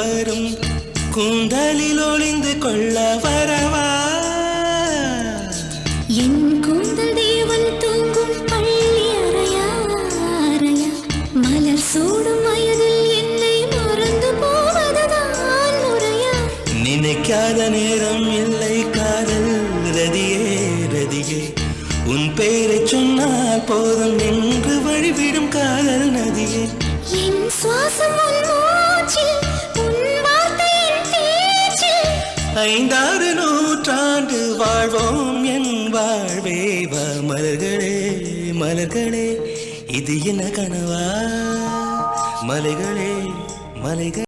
வரும் கூந்தலில் ஒளிந்து கொள்ள வரவா என் கூந்தல் தேவன் தூங்கும் பள்ளி அறையா அறையா மலர் சூடும் வயதில் என்னை மறந்து போவதுதான் முறையா நினைக்காத நேரம் இல்லை காதல் ரதியே ரதியே உன் பெயரை சொன்னால் போதும் என்று வழிவிடும் காதல் நதியே என் சுவாசம் உன் மூச்சில் உன் வார்த்தையின் பேச்சில் 5-6 நூற்றாண்டு வாழ்வோம் என் வாழ்வே வா மலர்களே மலர்களே இது என்ன கனவா மலைகளே மலைகள்